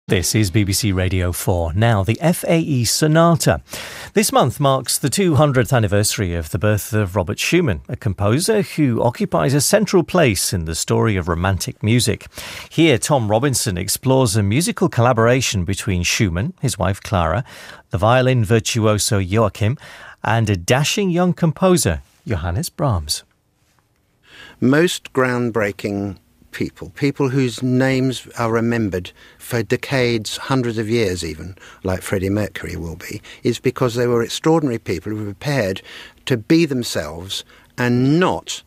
This is BBC Radio 4. Now, the FAE Sonata. This month marks the 200th anniversary of the birth of Robert Schumann, a composer who occupies a central place in the story of romantic music. Here, Tom Robinson explores a musical collaboration between Schumann, his wife Clara, the violin virtuoso Joachim, and a dashing young composer, Johannes Brahms. Most groundbreaking people whose names are remembered for decades, hundreds of years even, like Freddie Mercury will be, is because they were extraordinary people who were prepared to be themselves and not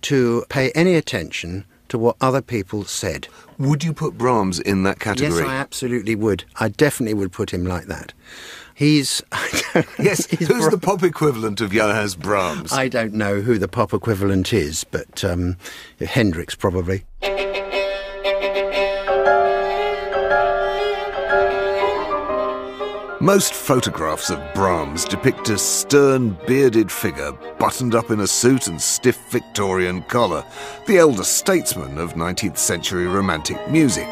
to pay any attention to what other people said. Would you put Brahms in that category? Yes, I absolutely would. I definitely would put him like that. Yes, who's the pop equivalent of Johannes Brahms? I don't know who the pop equivalent is, but Hendrix probably. Most photographs of Brahms depict a stern, bearded figure, buttoned up in a suit and stiff Victorian collar, the elder statesman of 19th century romantic music.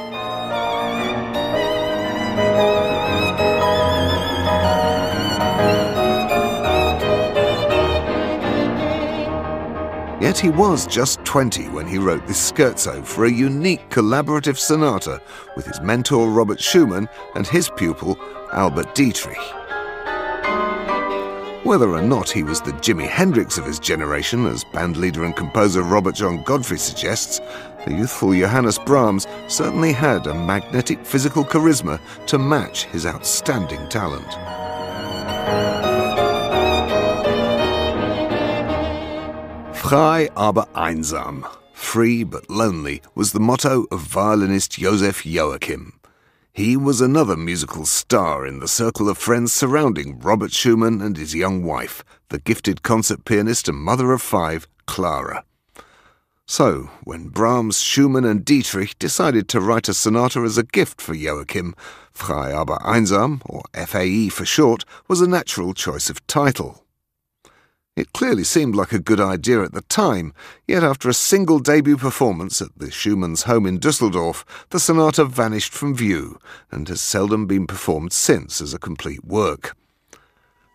Yet he was just 20 when he wrote this scherzo for a unique collaborative sonata with his mentor Robert Schumann and his pupil Albert Dietrich. Whether or not he was the Jimi Hendrix of his generation, as bandleader and composer Robert John Godfrey suggests, the youthful Johannes Brahms certainly had a magnetic physical charisma to match his outstanding talent. Frei Aber Einsam, free but lonely, was the motto of violinist Joseph Joachim. He was another musical star in the circle of friends surrounding Robert Schumann and his young wife, the gifted concert pianist and mother of 5, Clara. So, when Brahms, Schumann and Dietrich decided to write a sonata as a gift for Joachim, Frei Aber Einsam, or FAE for short, was a natural choice of title. It clearly seemed like a good idea at the time, yet after a single debut performance at the Schumann's home in Düsseldorf, the sonata vanished from view and has seldom been performed since as a complete work.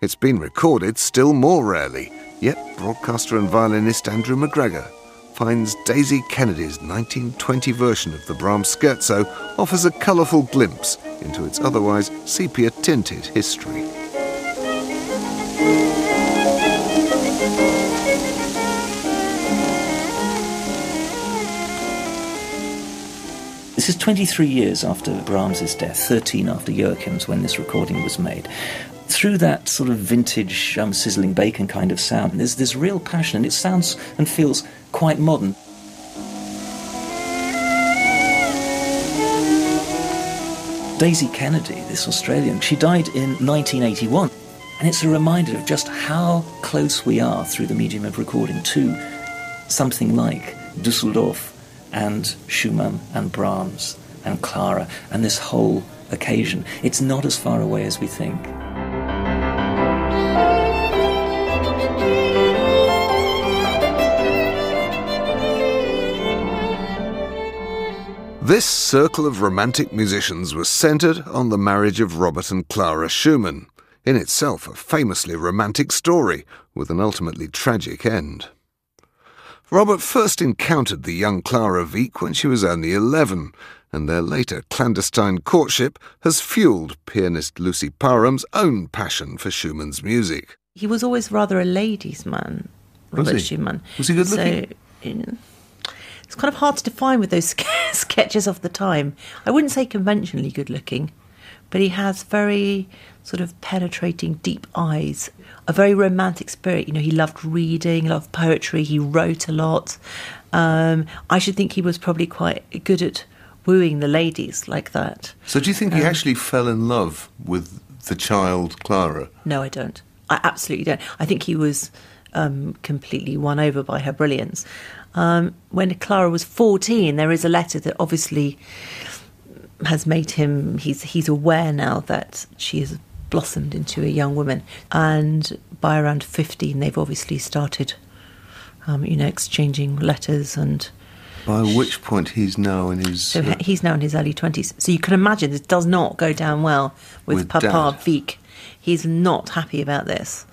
It's been recorded still more rarely, yet broadcaster and violinist Andrew McGregor finds Daisy Kennedy's 1920 version of the Brahms scherzo offers a colourful glimpse into its otherwise sepia-tinted history. This is 23 years after Brahms' death, 13 after Joachim's when this recording was made. Through that sort of vintage sizzling bacon kind of sound, there's this real passion, and it sounds and feels quite modern. Daisy Kennedy, this Australian, she died in 1981, and it's a reminder of just how close we are through the medium of recording to something like Düsseldorf and Schumann and Brahms and Clara and this whole occasion. It's not as far away as we think. This circle of romantic musicians was centred on the marriage of Robert and Clara Schumann, in itself a famously romantic story with an ultimately tragic end. Robert first encountered the young Clara Wieck when she was only 11, and their later clandestine courtship has fuelled pianist Lucy Parham's own passion for Schumann's music. He was always rather a ladies' man, Robert Schumann. Was he good looking? So, it's kind of hard to define with those sketches of the time. I wouldn't say conventionally good looking, but he has very sort of penetrating, deep eyes, a very romantic spirit. You know, he loved reading, loved poetry, he wrote a lot. I should think he was probably quite good at wooing the ladies like that. So do you think he actually fell in love with the child Clara? No, I don't. I absolutely don't. I think he was completely won over by her brilliance. When Clara was 14, there is a letter that obviously has made him, he's aware now that she has blossomed into a young woman, and by around 15 they've obviously started exchanging letters, and By which point he's now in his... So he's now in his early 20s. So you can imagine this does not go down well with Papa Dad. Vic. He's not happy about this.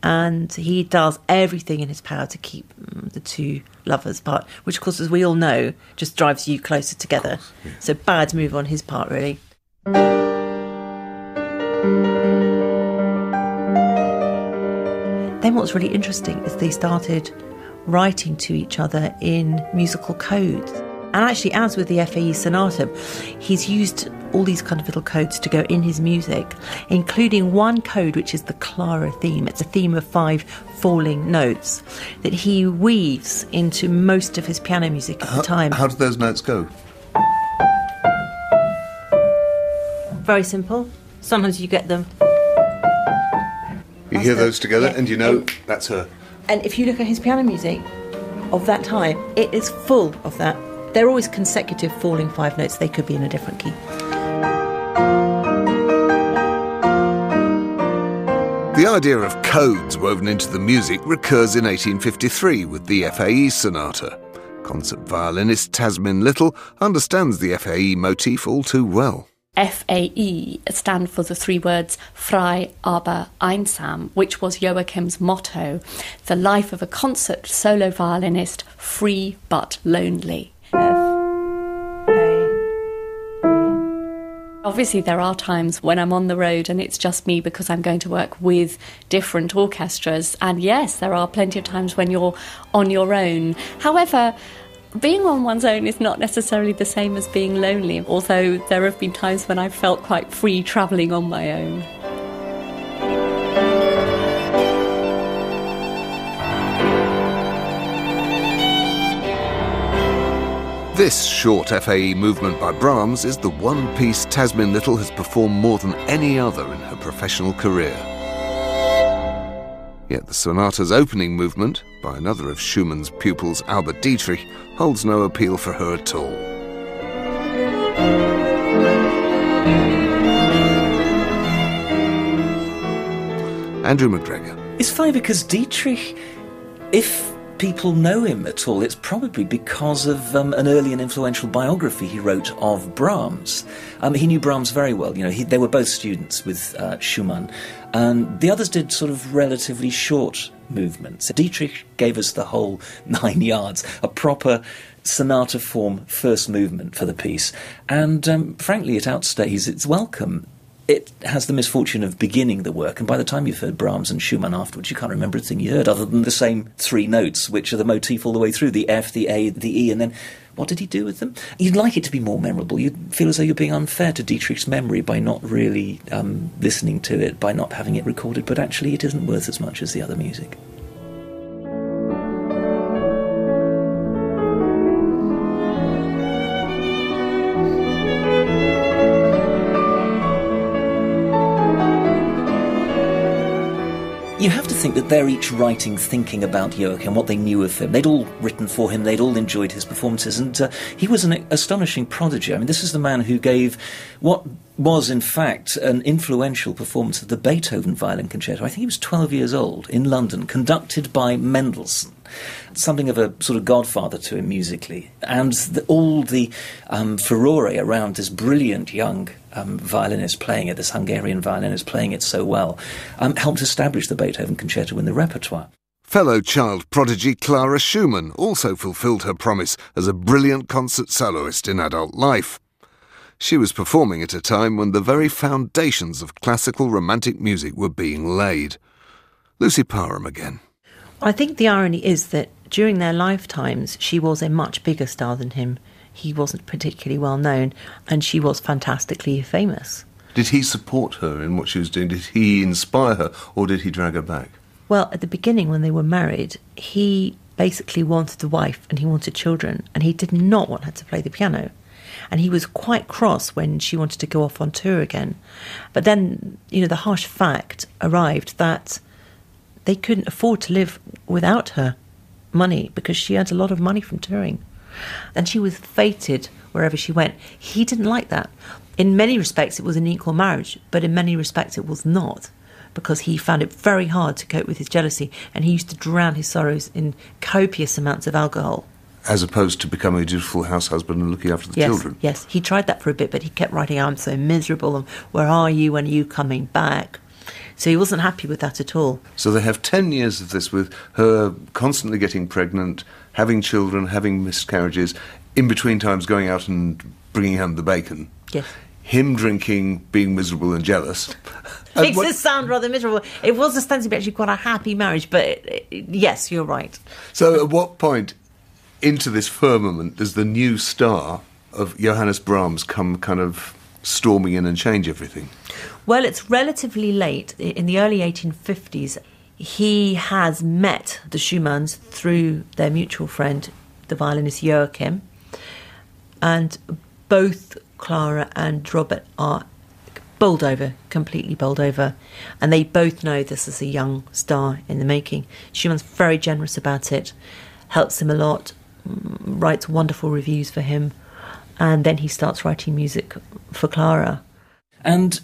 And he does everything in his power to keep the two lovers apart, which, of course, as we all know, just drives you closer together. Course, yeah. So bad move on his part, really. Then what's really interesting is they started writing to each other in musical codes. And actually, as with the FAE Sonata, he's used all these kind of little codes to go in his music, including one code which is the Clara theme. It's a theme of 5 falling notes that he weaves into most of his piano music at the time. How do those notes go? Very simple. Sometimes you get them. You hear those together, yeah. and you know that's her. And if you look at his piano music of that time, it is full of that. They're always consecutive falling 5 notes. They could be in a different key. The idea of codes woven into the music recurs in 1853 with the FAE Sonata. Concert violinist Tasmin Little understands the FAE motif all too well. FAE stand for the 3 words Frei Aber Einsam, which was Joachim's motto, the life of a concert solo violinist, free but lonely. Obviously, there are times when I'm on the road and it's just me because I'm going to work with different orchestras. And yes, there are plenty of times when you're on your own. However, being on one's own is not necessarily the same as being lonely, although there have been times when I've felt quite free travelling on my own. This short FAE movement by Brahms is the one piece Tasmin Little has performed more than any other in her professional career. Yet the sonata's opening movement, by another of Schumann's pupils, Albert Dietrich, holds no appeal for her at all. Andrew McGregor. It's funny because Dietrich, if people know him at all, it's probably because of an early and influential biography he wrote of Brahms. He knew Brahms very well. You know, they were both students with Schumann, and the others did sort of relatively short movements. Dietrich gave us the whole 9 yards, a proper sonata form first movement for the piece, and frankly, it outstays its welcome. It has the misfortune of beginning the work, and by the time you've heard Brahms and Schumann afterwards, you can't remember a thing you heard other than the same 3 notes, which are the motif all the way through, the F, the A, the E, and then what did he do with them? You'd like it to be more memorable. You'd feel as though you're being unfair to Dietrich's memory by not really listening to it, by not having it recorded, but actually it isn't worth as much as the other music. You have to think that they're each writing, thinking about Joachim, what they knew of him. They'd all written for him, they'd all enjoyed his performances, and he was an astonishing prodigy. I mean, this is the man who gave what was, in fact, an influential performance of the Beethoven Violin Concerto. I think he was 12 years old, in London, conducted by Mendelssohn. Something of a sort of godfather to him musically. And all the furore around this brilliant young violinist playing it, this Hungarian violinist playing it so well, helped establish the Beethoven Concerto in the repertoire. Fellow child prodigy Clara Schumann also fulfilled her promise as a brilliant concert soloist in adult life. She was performing at a time when the very foundations of classical romantic music were being laid. Lucy Parham again. I think the irony is that during their lifetimes, she was a much bigger star than him. He wasn't particularly well known, and she was fantastically famous. Did he support her in what she was doing? Did he inspire her, or did he drag her back? Well, at the beginning, when they were married, he basically wanted a wife and he wanted children, and he did not want her to play the piano. And he was quite cross when she wanted to go off on tour again. But then, the harsh fact arrived that they couldn't afford to live without her money because she earned a lot of money from touring. And she was fated wherever she went. He didn't like that. In many respects, it was an equal marriage, but in many respects, it was not, because he found it very hard to cope with his jealousy, and he used to drown his sorrows in copious amounts of alcohol. as opposed to becoming a dutiful house husband and looking after the children. Yes, he tried that for a bit, but he kept writing, I'm so miserable, and where are you, when are you coming back? So he wasn't happy with that at all. So they have 10 years of this with her constantly getting pregnant, having children, having miscarriages, in between times going out and bringing home the bacon. Yes. Him drinking, being miserable and jealous. Makes it sound rather miserable. It was ostensibly actually quite a happy marriage, but yes, you're right. So at what point into this firmament does the new star of Johannes Brahms come kind of storming in and change everything? Well, it's relatively late. In the early 1850s, he has met the Schumanns through their mutual friend, the violinist Joachim, and both Clara and Robert are bowled over, completely bowled over, and they both know this is a young star in the making. Schumann's very generous about it, helps him a lot, writes wonderful reviews for him, and then he starts writing music for Clara. And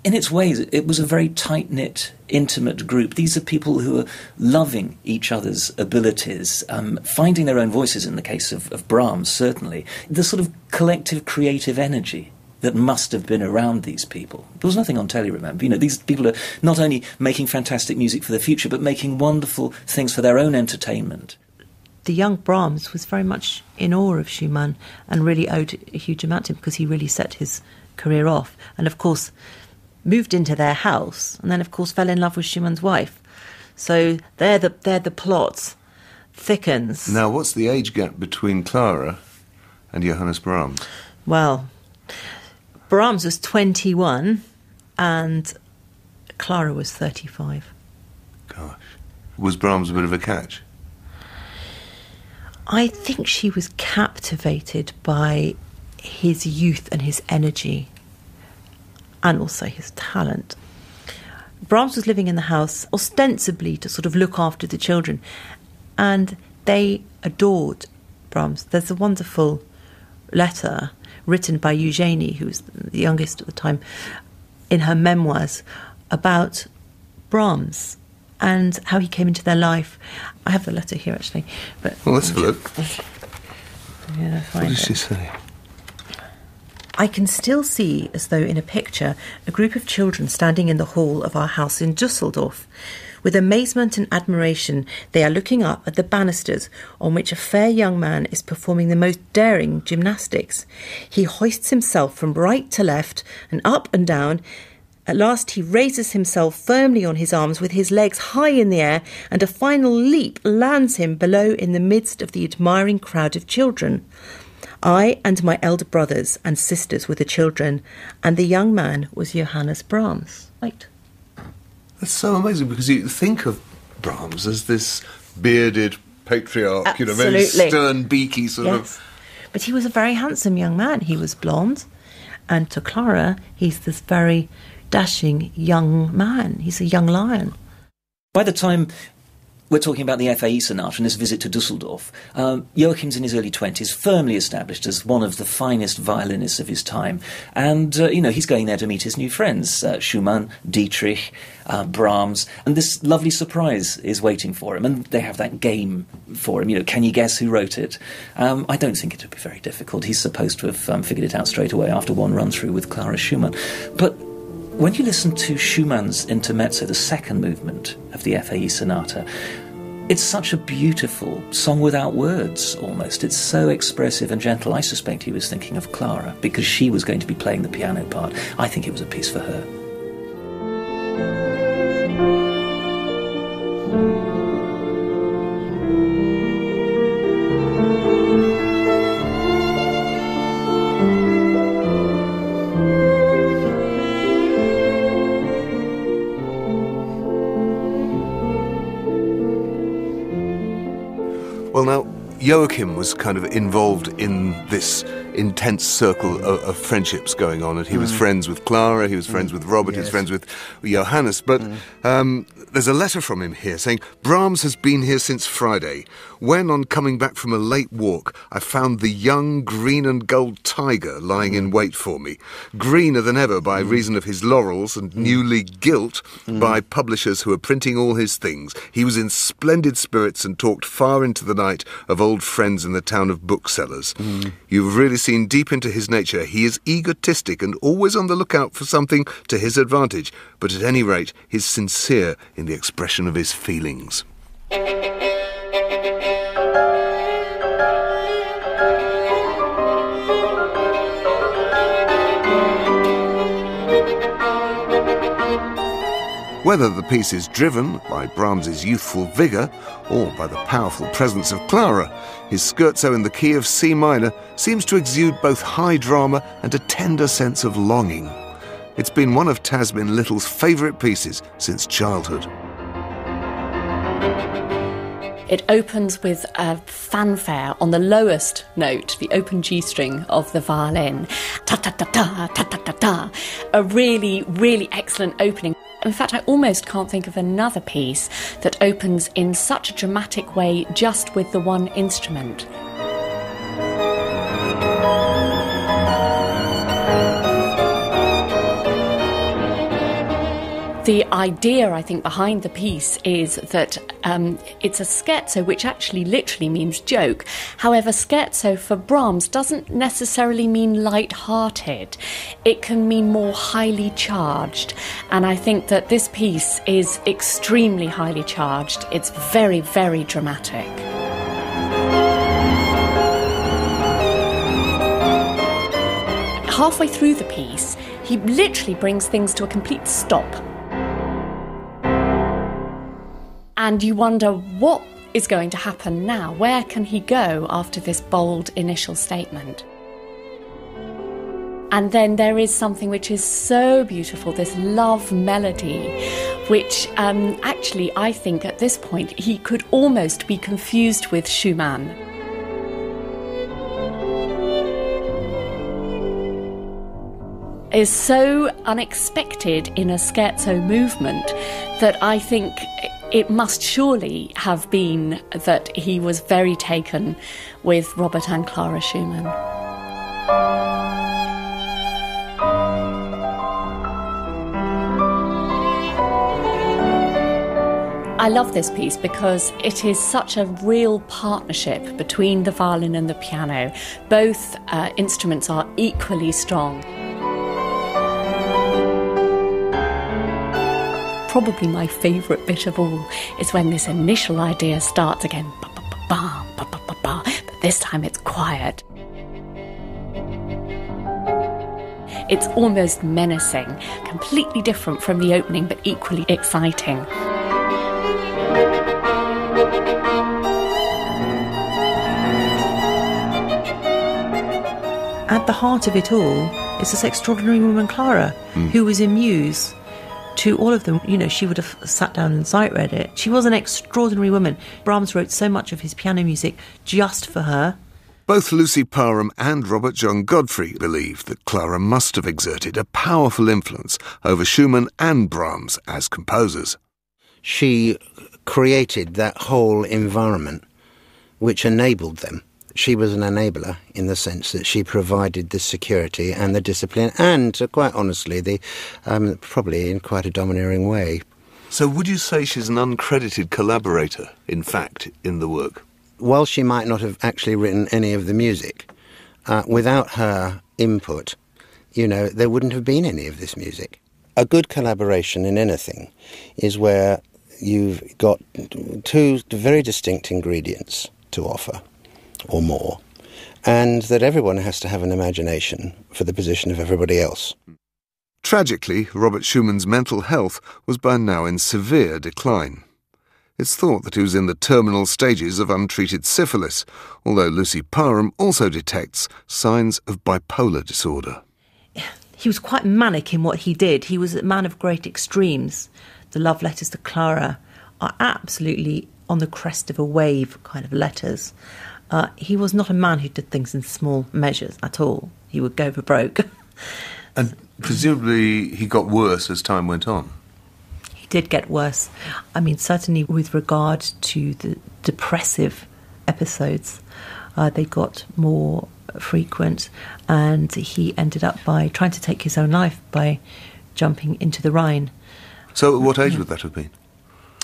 in its ways, it was a very tight-knit, intimate group. These are people who are loving each other's abilities, finding their own voices in the case of Brahms, certainly. The sort of collective creative energy that must have been around these people. There was nothing on telly, remember. You know, these people are not only making fantastic music for the future, but making wonderful things for their own entertainment. The young Brahms was very much in awe of Schumann and really owed a huge amount to him because he really set his career off. And of course, moved into their house and then, of course, fell in love with Schumann's wife. So there the plot thickens. Now, what's the age gap between Clara and Johannes Brahms? Well, Brahms was 21 and Clara was 35. Gosh. Was Brahms a bit of a catch? I think she was captivated by his youth and his energy and also his talent. Brahms was living in the house ostensibly to sort of look after the children, and they adored Brahms. There's a wonderful letter written by Eugenie, who was the youngest at the time, in her memoirs about Brahms and how he came into their life. I have the letter here, actually. But well, let's have a look. Yeah, what does she say? I can still see, as though in a picture, a group of children standing in the hall of our house in Dusseldorf. With amazement and admiration, they are looking up at the banisters on which a fair young man is performing the most daring gymnastics. He hoists himself from right to left and up and down. At last he raises himself firmly on his arms with his legs high in the air, and a final leap lands him below in the midst of the admiring crowd of children. I and my elder brothers and sisters were the children, and the young man was Johannes Brahms. Right. That's so amazing, because you think of Brahms as this bearded patriarch, Absolutely. Very stern, beaky sort of... But he was a very handsome young man. He was blonde, and to Clara, he's this very dashing young man. He's a young lion. By the time we're talking about the FAE Sonata and this visit to Dusseldorf, Joachim's in his early 20s, firmly established as one of the finest violinists of his time. And, he's going there to meet his new friends, Schumann, Dietrich, Brahms, and this lovely surprise is waiting for him. And they have that game for him, can you guess who wrote it? I don't think it would be very difficult. He's supposed to have figured it out straight away after one run-through with Clara Schumann. But when you listen to Schumann's Intermezzo, the second movement of the FAE Sonata, it's such a beautiful song without words, almost. It's so expressive and gentle. I suspect he was thinking of Clara, because she was going to be playing the piano part. I think it was a piece for her. Well, now, Joachim was kind of involved in this intense circle of friendships going on, and he was friends with Clara, he was friends with Robert, he was friends with Johannes, but there's a letter from him here saying, Brahms has been here since Friday. When, on coming back from a late walk, I found the young green and gold tiger lying in wait for me, greener than ever by reason of his laurels and newly gilt by publishers who are printing all his things. He was in splendid spirits and talked far into the night of old friends in the town of booksellers. You've really seen deep into his nature. He is egotistic and always on the lookout for something to his advantage, but at any rate, he's sincere in the expression of his feelings. Whether the piece is driven by Brahms's youthful vigour or by the powerful presence of Clara, his scherzo in the key of C minor seems to exude both high drama and a tender sense of longing. It's been one of Tasmin Little's favourite pieces since childhood. It opens with a fanfare on the lowest note, the open G string of the violin. Ta-ta-ta-ta, ta-ta-ta-ta. A really, really excellent opening. In fact, I almost can't think of another piece that opens in such a dramatic way just with the one instrument. The idea, I think, behind the piece is that it's a scherzo, which actually literally means joke. However, scherzo for Brahms doesn't necessarily mean light-hearted. It can mean more highly charged. And I think that this piece is extremely highly charged. It's very, very dramatic. Halfway through the piece, he literally brings things to a complete stop. And you wonder what is going to happen now. Where can he go after this bold initial statement? And then there is something which is so beautiful, this love melody, which actually I think at this point he could almost be confused with Schumann. Is so unexpected in a scherzo movement that I think it must surely have been that he was very taken with Robert and Clara Schumann. I love this piece because it is such a real partnership between the violin and the piano. Both instruments are equally strong. Probably my favourite bit of all is when this initial idea starts again, but this time it's quiet. It's almost menacing, completely different from the opening, but equally exciting. At the heart of it all is this extraordinary woman, Clara, who was in Muse. To all of them, you know, she would have sat down and sight-read it. She was an extraordinary woman. Brahms wrote so much of his piano music just for her. Both Lucy Parham and Robert John Godfrey believe that Clara must have exerted a powerful influence over Schumann and Brahms as composers. She created that whole environment which enabled them. She was an enabler in the sense that she provided the security and the discipline and, quite honestly, probably in quite a domineering way. So would you say she's an uncredited collaborator, in fact, in the work? While she might not have actually written any of the music, without her input, you know, there wouldn't have been any of this music. A good collaboration in anything is where you've got two very distinct ingredients to offer, or more, and that everyone has to have an imagination for the position of everybody else. Tragically, Robert Schumann's mental health was by now in severe decline. It's thought that he was in the terminal stages of untreated syphilis, although Lucy Parham also detects signs of bipolar disorder. He was quite manic in what he did. He was a man of great extremes. The love letters to Clara are absolutely on the crest of a wave kind of letters. He was not a man who did things in small measures at all. He would go for broke. And presumably he got worse as time went on. He did get worse. I mean, certainly with regard to the depressive episodes, they got more frequent, and he ended up by trying to take his own life by jumping into the Rhine. So at what age would that have been?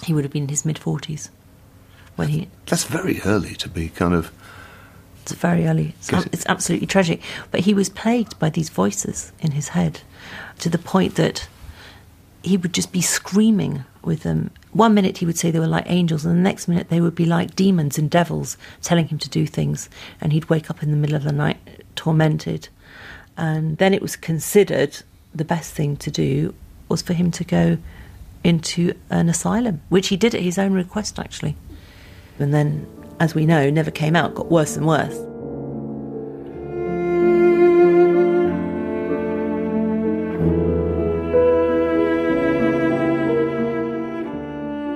He would have been in his mid-40s when he... That's very early to be kind of... It's very early. It's absolutely tragic. But he was plagued by these voices in his head to the point that he would just be screaming with them. One minute he would say they were like angels, and the next minute they would be like demons and devils telling him to do things, and he'd wake up in the middle of the night tormented. And then it was considered the best thing to do was for him to go into an asylum, which he did at his own request, actually. And then, as we know, never came out, got worse and worse.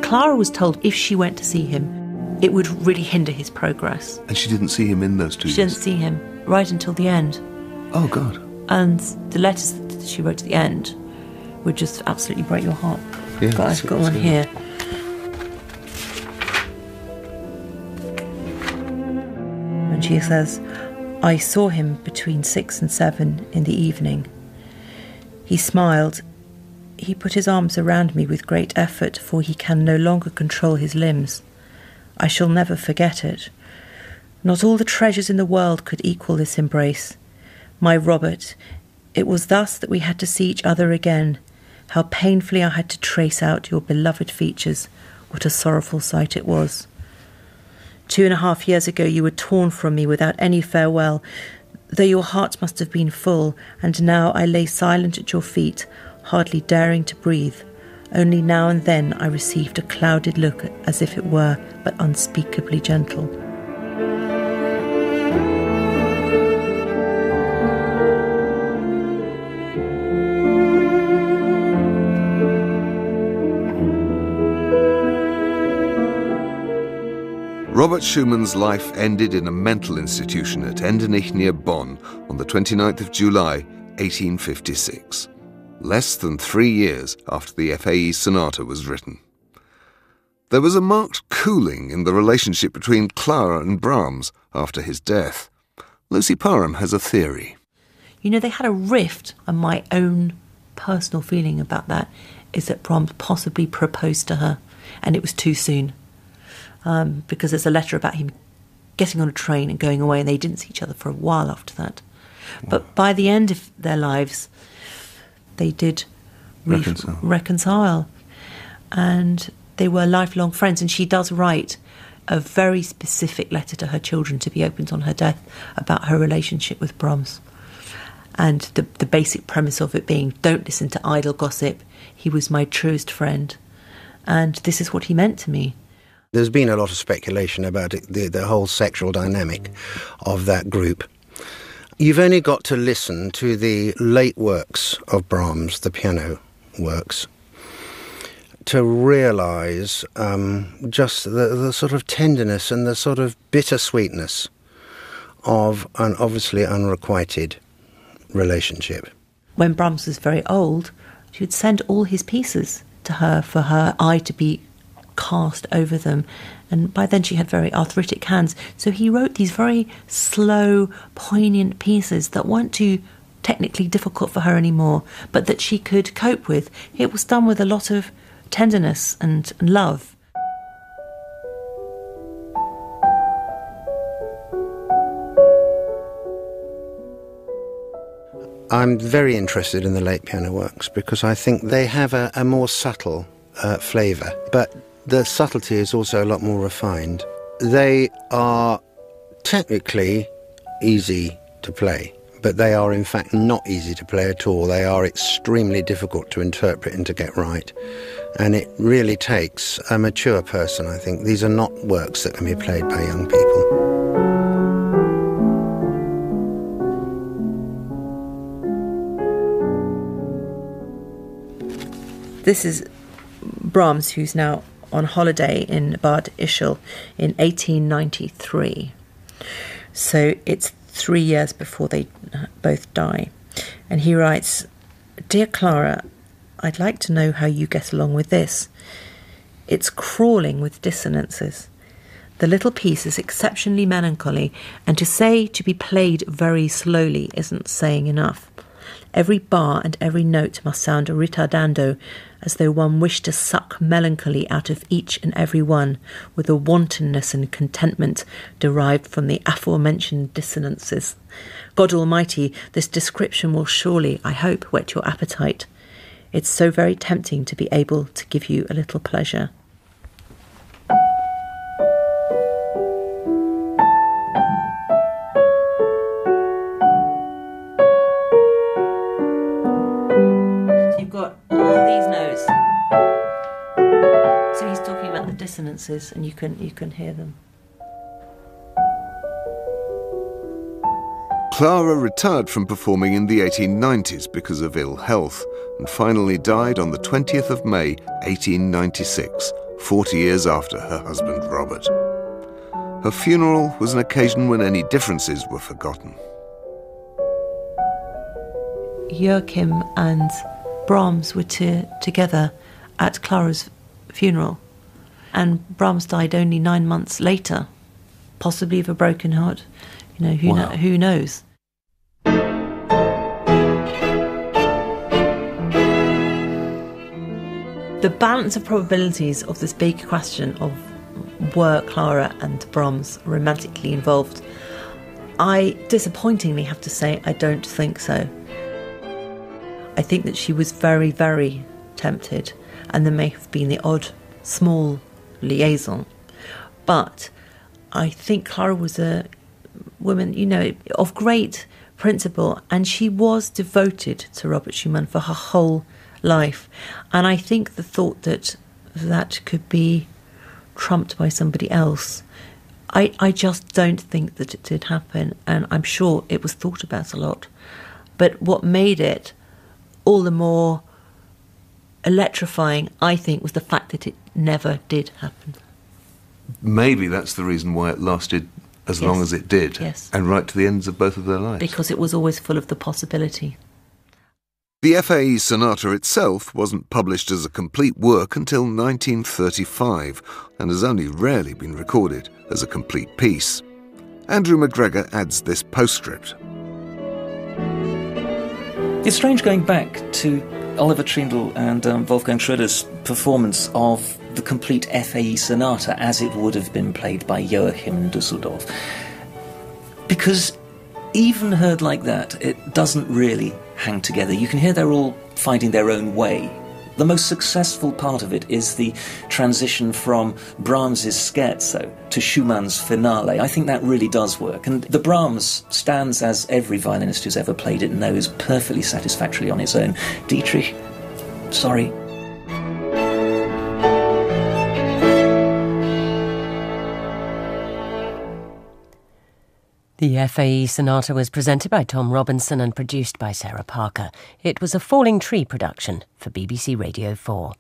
Clara was told if she went to see him, it would really hinder his progress. And she didn't see him in those 2 years? She didn't see him right until the end. Oh, God. And the letters that she wrote at the end would just absolutely break your heart. Yeah, I've got one here. And she says, I saw him between 6 and 7 in the evening. He smiled. He put his arms around me with great effort, for he can no longer control his limbs. I shall never forget it. Not all the treasures in the world could equal this embrace. My Robert, it was thus that we had to see each other again. How painfully I had to trace out your beloved features. What a sorrowful sight it was. 2.5 years ago you were torn from me without any farewell, though your heart must have been full, and now I lay silent at your feet, hardly daring to breathe. Only now and then I received a clouded look, as if it were but unspeakably gentle. Robert Schumann's life ended in a mental institution at Endenich near Bonn on the 29th of July, 1856, less than 3 years after the FAE Sonata was written. There was a marked cooling in the relationship between Clara and Brahms after his death. Lucy Parham has a theory. You know, they had a rift, and my own personal feeling about that is that Brahms possibly proposed to her, and it was too soon. Because there's a letter about him getting on a train and going away, and they didn't see each other for a while after that. But by the end of their lives, they did reconcile. And they were lifelong friends. And she does write a very specific letter to her children to be opened on her death about her relationship with Brahms. And the basic premise of it being, don't listen to idle gossip. He was my truest friend. And this is what he meant to me. There's been a lot of speculation about it, the whole sexual dynamic of that group. You've only got to listen to the late works of Brahms, the piano works, to realise just the sort of tenderness and the sort of bittersweetness of an obviously unrequited relationship. When Brahms was very old, she would send all his pieces to her for her eye to be cast over them, and by then she had very arthritic hands, so he wrote these very slow, poignant pieces that weren't too technically difficult for her anymore, but that she could cope with. It was done with a lot of tenderness and love. I'm very interested in the late piano works because I think they have a more subtle flavour, but the subtlety is also a lot more refined. They are technically easy to play, but they are in fact not easy to play at all. They are extremely difficult to interpret and to get right. And it really takes a mature person, I think. These are not works that can be played by young people. This is Brahms, who's now on holiday in Bad Ischl in 1893. So it's 3 years before they both die. And he writes, "Dear Clara, I'd like to know how you get along with this. It's crawling with dissonances. The little piece is exceptionally melancholy, and to say to be played very slowly isn't saying enough. Every bar and every note must sound ritardando, as though one wished to suck melancholy out of each and every one, with a wantonness and contentment derived from the aforementioned dissonances. God Almighty, this description will surely, I hope, whet your appetite. It's so very tempting to be able to give you a little pleasure." You've got all these notes. So he's talking about the dissonances, and you can hear them. Clara retired from performing in the 1890s because of ill health and finally died on the 20th of May 1896, 40 years after her husband Robert. Her funeral was an occasion when any differences were forgotten. Joachim and Brahms were together at Clara's funeral, and Brahms died only 9 months later, possibly of a broken heart. Who knows? The balance of probabilities of this big question of were Clara and Brahms romantically involved, I disappointingly have to say I don't think so. I think that she was very, very tempted, and there may have been the odd small liaison. But I think Clara was a woman, of great principle, and she was devoted to Robert Schumann for her whole life. And I think the thought that could be trumped by somebody else, I just don't think that it did happen, and I'm sure it was thought about a lot. But what made it all the more electrifying, I think, was the fact that it never did happen. Maybe that's the reason why it lasted as long as it did, and right to the ends of both of their lives. Because it was always full of the possibility. The FAE Sonata itself wasn't published as a complete work until 1935 and has only rarely been recorded as a complete piece. Andrew McGregor adds this postscript. It's strange going back to Oliver Trindle and Wolfgang Schroeder's performance of the complete FAE Sonata as it would have been played by Joachim in Düsseldorf. Because even heard like that, it doesn't really hang together. You can hear they're all finding their own way. The most successful part of it is the transition from Brahms's scherzo to Schumann's finale. I think that really does work. And the Brahms stands, as every violinist who's ever played it knows, perfectly satisfactorily on its own. Dietrich, sorry. The FAE Sonata was presented by Tom Robinson and produced by Sarah Parker. It was a Falling Tree production for BBC Radio 4.